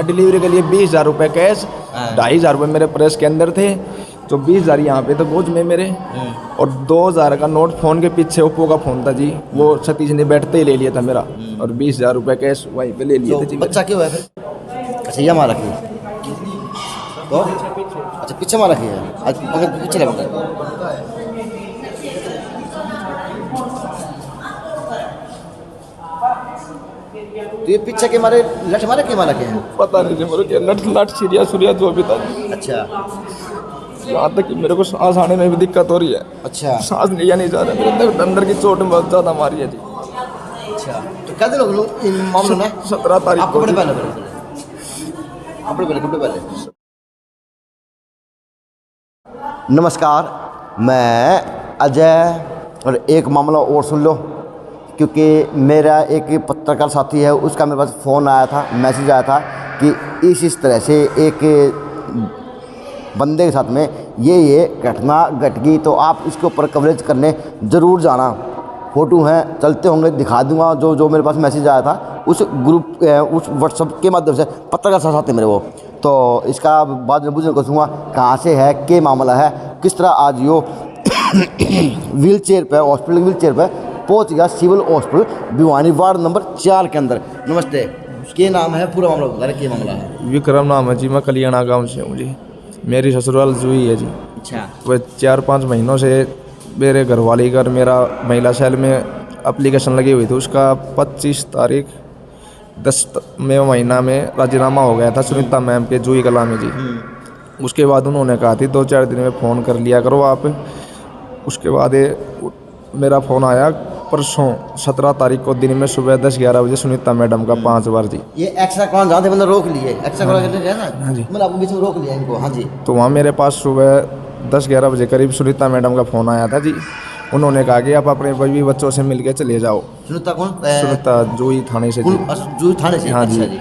Delivery के लिए 20,000 रुपये कैश, 2,500 रुपये मेरे प्रेस के अंदर थे, जो 20,000 यहाँ पे तो बोझ में मेरे, और 2,000 का नोट फ़ोन के पीछे ओप्पो का फ़ोन था जी, वो सतीश ने बैठते ही ले लिया था मेरा, और 20,000 रुपये कैश वहीं पे ले लिए थे जी। बच्चा क्यों है फिर? अच्छा ये मारा की तो अच्छा पीछे मारा की है, आज मगर पीछे लगा। तो ये पीछे के मारे लठ मारे के मारा के हैं? पता नहीं जी मेरे क्या लट सीरिया जो भी था। अच्छा यहाँ तक कि मेरे को सांस आने में भी दिक्कत हो रही है। अच्छा सांस लिया नहीं जा रहा, मेरे अंदर की चोट बहुत ज़्यादा मारी है जी। अच्छा तो क्या दिन लोग इन मामलों में? 17 तारीख आपको को। बड़े पहले नमस्कार, मैं अजय, और एक मामला और सुन लो, क्योंकि मेरा एक पत्रकार साथी है, उसका मेरे पास फ़ोन आया था, मैसेज आया था कि इस तरह से एक बंदे के साथ में ये घटना घट गई, तो आप इसके ऊपर कवरेज करने ज़रूर जाना। फ़ोटो हैं, चलते होंगे, दिखा दूंगा। जो मेरे पास मैसेज आया था उस ग्रुप उस व्हाट्सएप के माध्यम से, पत्रकार साथी मेरे वो, तो इसका बाद में बुझने को दूँगा कहाँ से है, क्या मामला है, किस तरह आज यो व्हील चेयर पर, हॉस्पिटल व्हील चेयर पर पहुँच गया civil hospital Bhiwani ward number 4 के अंदर। नमस्ते, क्या नाम है, पूरा मामला बता रहे, क्या मामला है? विक्रम नाम है जी, मैं कलियाना गाँव से हूँ जी, मेरी ससुराल जुई है जी। अच्छा वह 4-5 महीनों से मेरे घरवाली का मेरा महिला सेल में एप्लीकेशन लगी हुई थी, उसका 25 तारीख 10 महीना में राजीनामा हो गया था सुनीता मैम के जुई कला में जी। उसके बाद उन्होंने कहा थी 2-4 दिन में फ़ोन कर लिया करो आप। उसके बाद मेरा फ़ोन आया परसों 17 तारीख को दिन में सुबह 10-11 बजे सुनीता मैडम का 5 बार जी। ये एक्स्ट्रा कौन जानते मतलब रोक लिए, एक्स्ट्रा कौन कहते हैं ना? हाँ जी, मतलब आपको बीच में रोक लिया इनको? हाँ जी। तो वहाँ मेरे पास सुबह 10-11 बजे करीब सुनीता मैडम का फ़ोन आया था जी। उन्होंने कहा कि आप अपने बीवी बच्चों से मिल के चले जाओ। सुनीता कौन? सुनीता जुई थाने से जी। जुई थाने से? हाँ जी। अच्छा जी।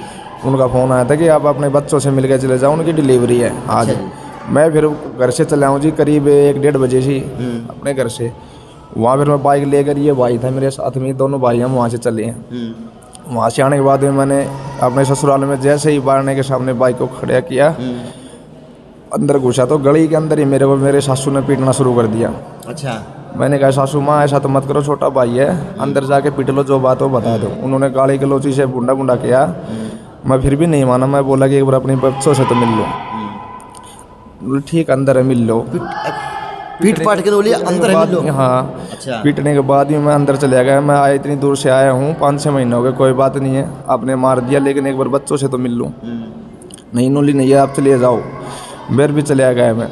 उनका फ़ोन आया था कि आप अपने बच्चों से मिल के चले जाओ, उनकी डिलीवरी है आज। मैं फिर घर से चला हूँ जी करीब 1-1:30 बजे से अपने घर से। वहाँ फिर मैं बाइक लेकर, ये भाई था मेरे साथ में, दोनों भाई हम वहाँ से चले हैं। वहाँ से आने के बाद में मैंने अपने ससुराल में जैसे ही बारने के सामने बाइक को खड़ा किया, अंदर घुसा तो गली के अंदर ही मेरे को मेरे सासू ने पीटना शुरू कर दिया। अच्छा। मैंने कहा सासू माँ ऐसा तो मत करो, छोटा भाई है, अंदर जाके पीट लो, जो बात हो बता दो। उन्होंने गाली गलौची से बुंडा किया, मैं फिर भी नहीं माना। मैं बोला कि एक बार अपने बच्चों से तो मिल लो। ठीक अंदर है, मिल लो। पीट पाट के बोलिए अंदर है, मिल लो। हाँ। अच्छा। पीटने के बाद ही मैं अंदर चले गया। मैं आया, इतनी दूर से आया हूँ, 5-6 महीने हो गए, कोई बात नहीं है, आपने मार दिया, लेकिन एक बार बच्चों से तो मिल लूँ। नहीं नोली नहीं है, आप चले जाओ। मेरे भी चले गया मैं।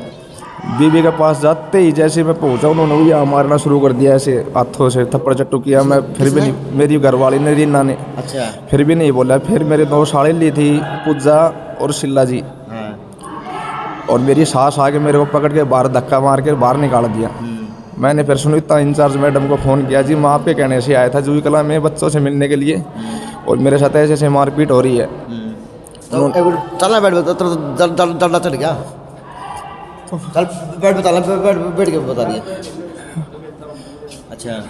बीबी के पास जाते ही जैसे मैं पहुंचा, उन्होंने भी यहाँ मारना शुरू कर दिया, ऐसे हाथों से थप्पड़ चट्टू किया। मैं फिर भी नहीं, मेरी घरवाली ने, रीना ने, अच्छा, फिर भी नहीं बोला। फिर मेरे 2 साड़ी ली थी, पूजा और शिल्ला जी, और मेरी सास आके मेरे को पकड़ के बाहर धक्का मार के बाहर निकाल दिया। मैंने फिर सुनीता इंचार्ज मैडम को फ़ोन किया, जी मैं आपके कहने से आया था जुई कला में बच्चों से मिलने के लिए, और मेरे साथ ऐसे ऐसे मारपीट हो रही है। तो चलना बैठ डरना चढ़ गया, चल बैठ बता, बैठ के बता दिया। अच्छा।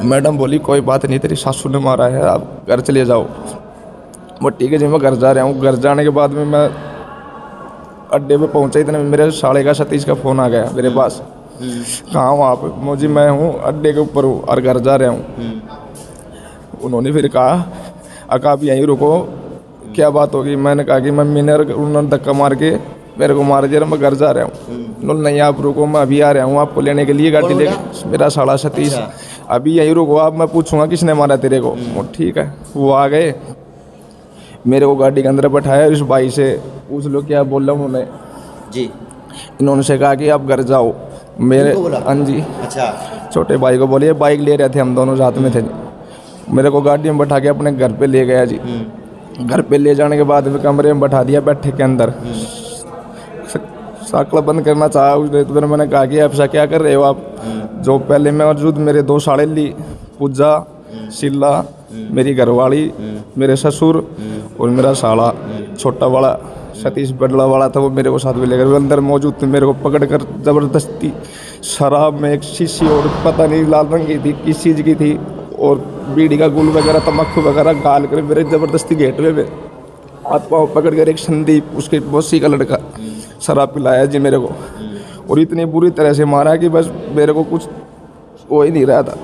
मैडम बोली कोई बात नहीं, तेरी सासू ने मारा है, आप घर चले जाओ। वो ठीक है जी, मैं घर जा रहा हूँ। घर जाने के बाद में मैं अड्डे पे पहुँचा, इतने मेरे साले का सतीश का फ़ोन आ गया मेरे पास। कहाँ हो आप? मुझे मैं हूँ अड्डे के ऊपर हूँ और घर जा रहा हूँ। उन्होंने फिर कहा अका आप यहीं रुको, क्या बात होगी? मैंने कहा कि मम्मी ने, उन्होंने धक्का मार के मेरे को मार दिया, मैं घर जा रहा हूँ। उन्होंने नहीं आप रुको, मैं अभी आ रहा हूँ आपको लेने के लिए, गाड़ी लेके। मेरा साला सतीश। अभी यहीं रुको आप, मैं पूछूंगा किसने मारा तेरे को। ठीक है। वो आ गए, मेरे को गाड़ी के अंदर बैठाया, इस भाई से पूछ लो क्या बोल रहा हूँ उन्होंने जी। इन्होंने से कहा कि आप घर जाओ मेरे। हाँ जी। अच्छा। छोटे भाई को बोलिए, बाइक ले रहे थे, हम दोनों साथ में थे। मेरे को गाड़ी में बैठा के अपने घर पे ले गया जी। घर पे ले जाने के बाद में कमरे में बैठा दिया, बैठे के अंदर साकला बंद करना चाहा उसने, तो मैंने कहा कि ऐसा क्या कर रहे हो आप? जो पहले मैं मौजूद मेरे 2 साड़े ली, पूजा, शिल्ला, मेरी घरवाली, मेरे ससुर और मेरा साला छोटा वाला सतीश बडला वाला था, वो मेरे को साथ में लेकर अंदर मौजूद थे। मेरे को पकड़ कर ज़बरदस्ती शराब में एक शीशी और पता नहीं लाल रंग की थी, किस चीज़ की थी, और बीड़ी का गुल वगैरह, तम्बाकू वगैरह गाल कर मेरे ज़बरदस्ती गेट में हाथ पाँव पकड़ कर एक संदीप उसके मौसी का लड़का शराब पिलाया जी मेरे को, और इतनी बुरी तरह से मारा कि बस मेरे को कुछ हो ही नहीं रहा था।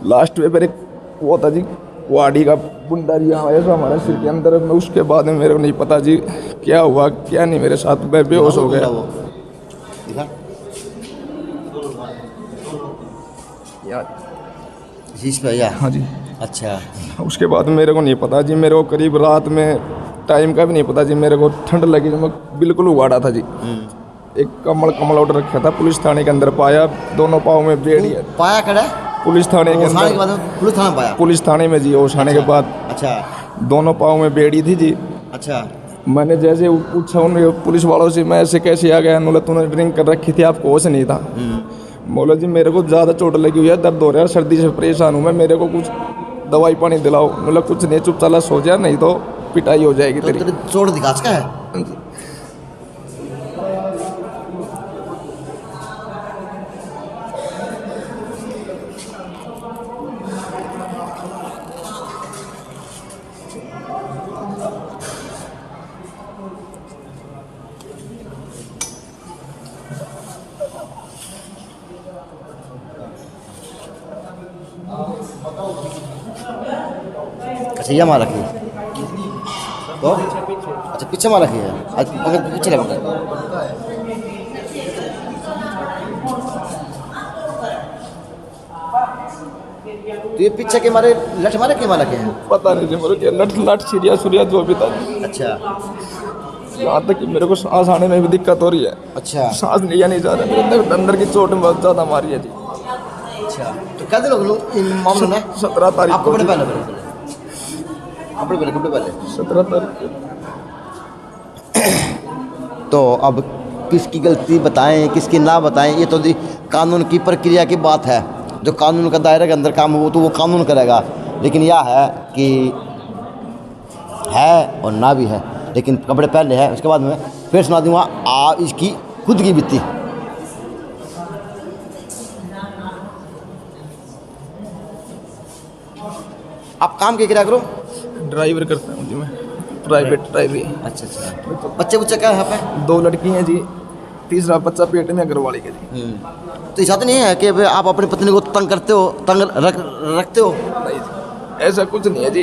लास्ट में फिर एक वो था जी वाड़ी का बुंदा जी आया था हमारे सिर के अंदर में, उसके बाद में मेरे को नहीं पता जी क्या हुआ क्या नहीं मेरे साथ, मैं बेहोश हो गया। हाँ जी। अच्छा, उसके बाद मेरे को नहीं पता जी, मेरे को करीब रात में टाइम का भी नहीं पता जी, मेरे को ठंड लगी तो मैं बिल्कुल उगाड़ा था जी। एक कमल उठ रखा था, पुलिस थाने के अंदर पाया, दोनों पाँव में बेड़ी है। पाया कड़ा पुलिस थाने के अंदर, पुलिस थाने पाया, पुलिस थाने में जी, ओस आने के बाद अच्छा दोनों पाँव में बेड़ी थी जी। अच्छा, मैंने जैसे पूछा उन पुलिस वालों से, मैं ऐसे कैसे आ गया? बोला तूने ड्रिंक कर रखी थी, आपको होश नहीं था। बोला जी मेरे को ज़्यादा चोट लगी हुई है, दर्द हो रहा है, सर्दी से परेशान हूँ मैं, मेरे को कुछ दवाई पानी दिलाओ। मतलब कुछ नहीं, चुप चाला सो जा, नहीं तो पिटाई हो जाएगी तेरी। तो चोट दिखा का है। अच्छा, ये मार रखी है तो, अच्छा पीछे मार रखी है, अच्छा पीछे लगा। तो ये पीछे के मारे लठ मारे के मारा के हैं? पता नहीं जी मेरे को, लठ लठ सूर्या जो भी था। अच्छा, यहाँ तक कि मेरे को सांस आने में भी दिक्कत हो रही है। अच्छा, सांस लिया नहीं जा रहा मेरे अंदर की चोट बहुत ज़्यादा मारी है जी। अच्छा, तो क्या दिन लोग इन मामलों में? 17 तारीख आपको को। बड़े पहले अपने पहले 17 तारीख को। तो अब किसकी गलती बताएं किसकी ना बताएं, ये तो कानून की प्रक्रिया की बात है। जो कानून का दायरे के अंदर काम हो तो वो कानून करेगा, लेकिन यह है कि है और ना भी है, लेकिन कपड़े पहले है। उसके बाद में फिर सुना दूँगा आ इसकी खुद की बीती। आप काम क्या किया करो? ड्राइवर करता हूँ जी मैं, प्राइवेट ड्राइवरी। अच्छा अच्छा, बच्चे बुच्चे क्या है यहाँ पे? 2 लड़की हैं जी, तीसरा बच्चा पेट में घरवाली के जी। तो ऐसा तो नहीं है कि आप अपनी पत्नी को तंग करते हो, तंग रखते हो? नहीं जी, ऐसा कुछ नहीं है जी।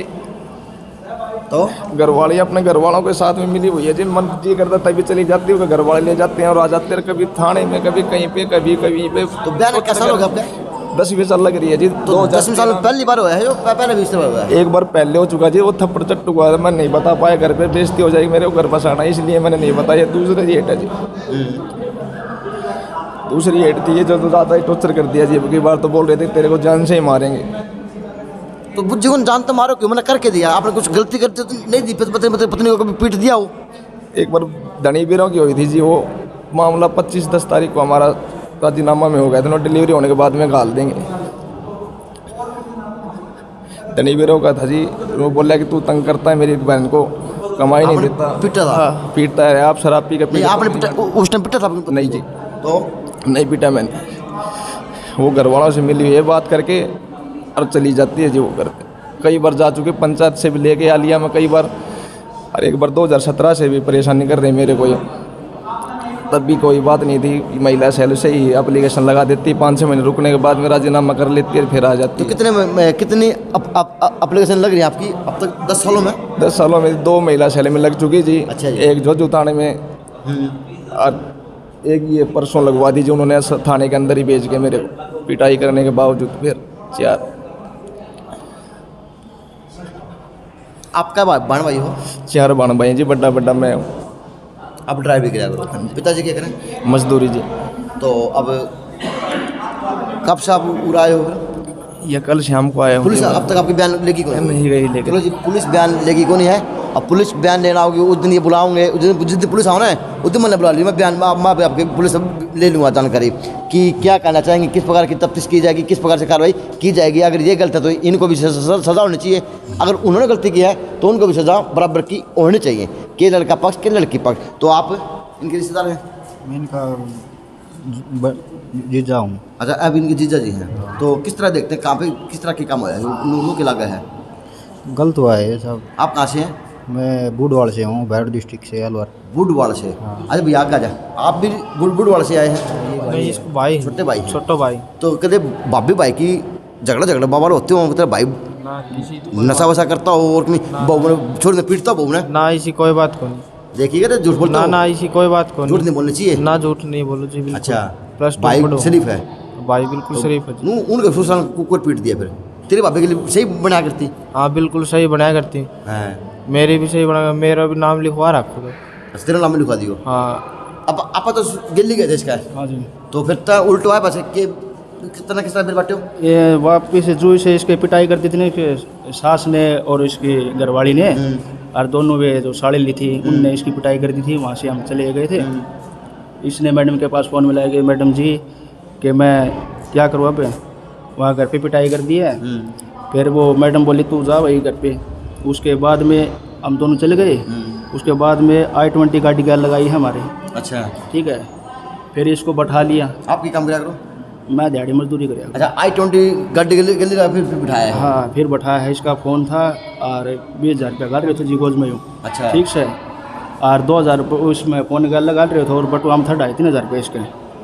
तो घरवाली अपने घर वालों के साथ में मिली हुई है जी, मन जी करता तभी चली जाती है, घर वाले ले जाते हैं और आ जाते हैं, कभी थाने में, कभी कहीं पे, कभी कहीं पे। तो ब्याह कैसा होगा आपका? 10 साल लग रही है जी। तो 10 साल में पहली बार हुआ है जो पहले भी हुआ है? एक बार पहले हो चुका जी, वो थप्पड़ चट्टू हुआ, मैं नहीं बता पाया, घर पे बेइज्जती हो जाएगी मेरे को, घर बसाना, इसलिए मैंने नहीं बताया। दूसरी हेट है जी, दूसरी हेट थी ये जो तो ज़्यादा ही टॉर्चर कर दिया जी। अब की बार तो बोल रहे थे तेरे को जान से ही मारेंगे। तो बुज्जी को जान तो मारो क्यों, मैंने करके दिया, आपने कुछ गलती करते तो नहीं दी, पत्नी को कभी पीट दिया हो? एक बार धनी बीरों की हुई थी जी, वो मामला 25-10 तारीख को हमारा राजीनामा में हो गया था, डिलीवरी होने के बाद में गाल देंगे। धनी बीरों का था जी, वो बोला कि तू तंग करता है मेरी बहन को, कमाई नहीं देता, पीटा था? हाँ, पीटता है, आप शराब पी के आपने पीटा उस टाइम? पीटा था नहीं जी, तो नहीं पीटा मैंने। वो घर वालों से मिली हुई है बात करके और चली जाती है जी वो घर पे। कई बार जा चुके, पंचायत से भी लेके आ लिया मैं कई बार, और एक बार 2017 से भी परेशानी कर रही मेरे को ये, तब भी कोई बात नहीं थी। महिला सेल से ही एप्लीकेशन लगा देती, 5-6 महीने रुकने के बाद में राजीनामा कर लेती है, फिर आ जाती। तो कितनी एप्लीकेशन लग रही है आपकी अब तक 10 सालों में? 10 सालों में 2 महिला सेल में लग चुकी जी। अच्छा जी। एक जो थाने में, और एक ये परसों लगवा दी जो उन्होंने थाने के अंदर ही भेज के मेरे को पिटाई करने के बावजूद। फिर 4 आपका बहन भाई हो? 4 बहन भाई जी, बड़ा बड़ा मैं हूँ। आप ड्राइव भी किया करो, पिताजी क्या करें? मजदूरी जी। तो अब कब से आप उड़ाए हो? ये कल शाम को आया हूँ। पुलिस अब तक आपकी बयान लेगी कौन? नहीं गई लेकिन। चलो जी, पुलिस बयान लेगी कौन है? अब पुलिस बयान लेना होगी उस दिन ये बुलाओगे, जिस दिन पुलिस आओ ना उस दिन मैंने बुला ली, मैं बयान मैं आपके पुलिस ले लूँगा जानकारी कि क्या कहना चाहेंगे, किस प्रकार की तफ्तीश की जाएगी, किस प्रकार से कार्रवाई की जाएगी। अगर ये गलत है तो इनको भी सज़ा होनी चाहिए, अगर उन्होंने गलती की है तो उनको भी सज़ा बराबर की होनी चाहिए, कि लड़का पक्ष के लड़की पक्ष। तो आप इनके रिश्तेदार हैं? मैं इनका जीजा हूँ। अच्छा, अब इनके जीजा जी हैं। तो किस तरह देखते हैं, कहाँ पे किस तरह के काम हुआ है, लोगों के लगा है? गलत हुआ है ये सब। आप कहाँ से हैं? मैं बूढ़वाल से हूँ, बैरड डिस्ट्रिक्ट से, अलवर। बुडवाल से। अच्छा भैया आगे आ जा, आप भी बुडवाल से आए हैं? नहीं, इसको भाई, छोटे भाई। छोटो भाई। तो कहते भाभी भाई की झगड़ा बाबा होते हो, तेरा भाई ना किसी नशा वशा करता हो और बहू ने छोड़ ने पीटता बहू ने? ना ऐसी कोई बात को नहीं। देखिएगा तो झूठ बोलता ना हो? ना ऐसी कोई बात को झूठ नहीं। नहीं बोलनी चाहिए। ना झूठ नहीं बोलो जी, बिल्कुल। अच्छा, प्लस टू भाई पढ़ो। शरीफ है? भाई बिल्कुल शरीफ है जी। उनके ससुराल को कोई पीट दिया फिर तेरे भाभी के लिए सही बना करती? हाँ बिल्कुल सही बनाया करती। हाँ, मेरी भी सही बना, मेरा भी नाम लिखवा रखो तो। अच्छा, तेरा नाम लिखवा दियो। हाँ अब आप तो दिल्ली गए थे इसका, हाँ जी। तो फिर तो उल्टो है बस कि कितना मेरे बाटे हो? ये वापिस जुई से इसके पिटाई कर दी थी ना, फिर सास ने और इसकी घरवाली ने, और दोनों वे जो साड़ी ली थी उनने इसकी पिटाई कर दी थी। वहाँ से हम चले गए थे। इसने मैडम के पास फ़ोन मिलाया कि मैडम जी कि मैं क्या करूँ, अब वहाँ घर पे पिटाई कर दी है। फिर वो मैडम बोली तू जा वही घर पे। उसके बाद में हम दोनों चले गए। उसके बाद में I-20 गाड़ी गैर लगाई है हमारे, अच्छा, ठीक है। फिर इसको बैठा लिया, आप की काम करा करो? मैं दिहाड़ी मजदूरी करेगा। अच्छा, I-20 गाड़ी गली का फिर बिठाया है? हाँ, फिर बैठाया है। इसका फ़ोन था और 20,000 रुपया गाल रहे थे जी, गोज में हूँ, अच्छा, ठीक से। और 2,000 रुपये उसमें फ़ोन गाल लगा रहे थे, और बटुआ हम था 2,500-3,000 रुपये इसके।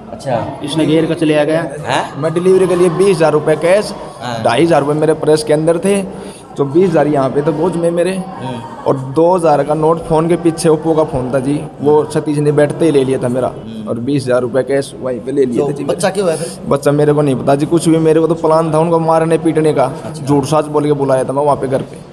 अच्छा, इसने घेर कर चले आ गया। हैं? मैं डिलीवरी के लिए 20,000 रुपये कैश, हाँ। 2,500 रुपये मेरे प्रेस के अंदर थे, तो 20,000 यहाँ पे तो बोझ में मेरे, और 2,000 का नोट फ़ोन के पीछे ओप्पो का फ़ोन था जी, वो सतीश ने बैठते ही ले लिया था मेरा, और 20,000 रुपये कैश वहीं पे ले लिए तो थे जी। बच्चा क्यों है फिर? बच्चा मेरे को नहीं पता जी कुछ भी, मेरे को तो प्लान था उनको मारने पीटने का, झूठ साच बोल के बुलाया था मैं वहाँ पे घर पे।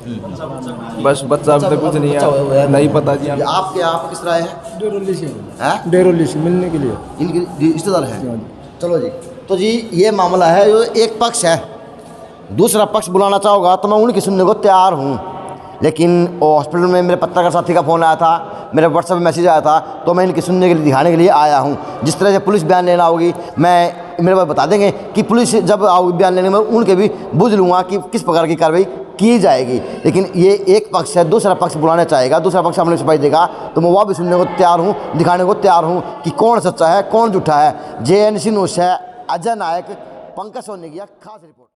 बस बच्चा अभी तक कुछ नहीं है, नहीं पता जी। ये आप किस तरह आए हैं? डेरोली से, हैं? डेरोली से मिलने के लिए। इनके रिश्तेदार हैं? चलो जी, तो जी ये मामला है, जो एक पक्ष है, दूसरा पक्ष बुलाना चाहोगा तो मैं उनकी सुनने को तैयार हूँ। लेकिन हॉस्पिटल में मेरे पत्रकार साथी का फ़ोन आया था, मेरे व्हाट्सएप में मैसेज आया था, तो मैं इनकी सुनने के लिए, दिखाने के लिए आया हूँ। जिस तरह से पुलिस बयान लेना होगी, मैं मेरे पास बता देंगे कि पुलिस जब आओगी बयान लेने में, उनके भी बुझ लूँगा कि किस प्रकार की कार्रवाई की जाएगी। लेकिन ये एक पक्ष है, दूसरा पक्ष बुलाना चाहेगा, दूसरा पक्ष हमने सिपाही देगा, तो मैं वह भी सुनने को तैयार हूँ, दिखाने को तैयार हूँ कि कौन सच्चा है कौन झूठा है। JNC न्यूज़ है, अजय नायक, पंकज सोनी की खास रिपोर्ट।